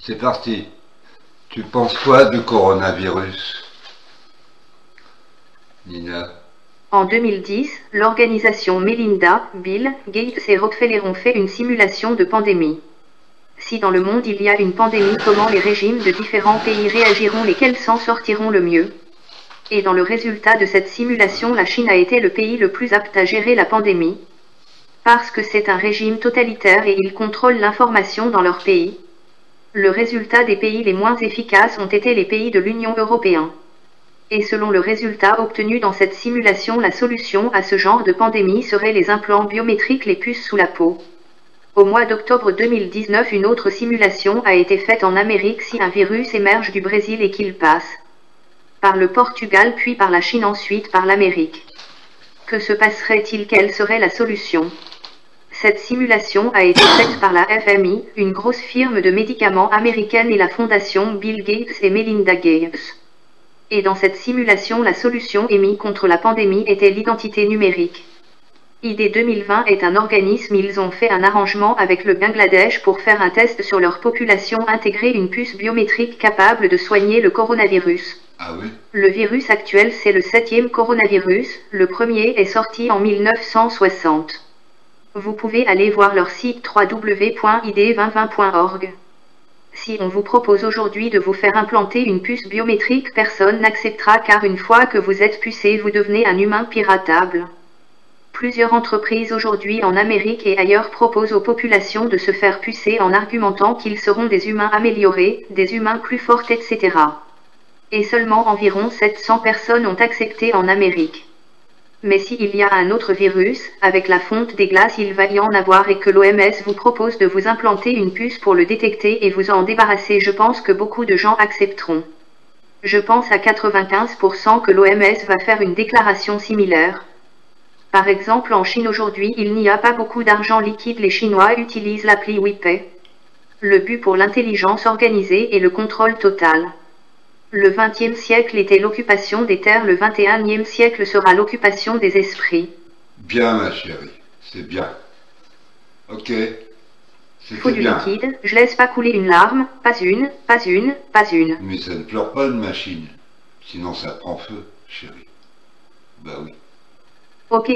C'est parti. Tu penses quoi du coronavirus, Nina? En 2010, l'organisation Melinda, Bill Gates et Rockefeller ont fait une simulation de pandémie. Si dans le monde il y a une pandémie, comment les régimes de différents pays réagiront, lesquels s'en sortiront le mieux? Et dans le résultat de cette simulation, la Chine a été le pays le plus apte à gérer la pandémie. Parce que c'est un régime totalitaire et ils contrôlent l'information dans leur pays. Le résultat des pays les moins efficaces ont été les pays de l'Union européenne. Et selon le résultat obtenu dans cette simulation, la solution à ce genre de pandémie serait les implants biométriques, les puces sous la peau. Au mois d'octobre 2019, une autre simulation a été faite en Amérique. Si un virus émerge du Brésil et qu'il passe par le Portugal, puis par la Chine, ensuite par l'Amérique, que se passerait-il? Quelle serait la solution? Cette simulation a été faite par la FMI, une grosse firme de médicaments américaine, et la fondation Bill Gates et Melinda Gates. Et dans cette simulation, la solution émise contre la pandémie était l'identité numérique. ID 2020 est un organisme. Ils ont fait un arrangement avec le Bangladesh pour faire un test sur leur population, intégrer une puce biométrique capable de soigner le coronavirus. Ah oui? Le virus actuel, c'est le 7e coronavirus, le premier est sorti en 1960. Vous pouvez aller voir leur site www.id2020.org. Si on vous propose aujourd'hui de vous faire implanter une puce biométrique, personne n'acceptera, car une fois que vous êtes pucé, vous devenez un humain piratable. Plusieurs entreprises aujourd'hui en Amérique et ailleurs proposent aux populations de se faire pucer en argumentant qu'ils seront des humains améliorés, des humains plus forts, etc. Et seulement environ 700 personnes ont accepté en Amérique. Mais s'il y a un autre virus, avec la fonte des glaces il va y en avoir, et que l'OMS vous propose de vous implanter une puce pour le détecter et vous en débarrasser, je pense que beaucoup de gens accepteront. Je pense à 95% que l'OMS va faire une déclaration similaire. Par exemple, en Chine aujourd'hui, il n'y a pas beaucoup d'argent liquide. Les Chinois utilisent l'appli WePay. Le but pour l'intelligence organisée et le contrôle total. Le 20e siècle était l'occupation des terres, le 21e siècle sera l'occupation des esprits. Bien, ma chérie, c'est bien. Ok, Faut c'était du bien. liquide, je laisse pas couler une larme, pas une, pas une, pas une. Mais ça ne pleure pas une machine, sinon ça prend feu, chérie. Bah oui. Ok.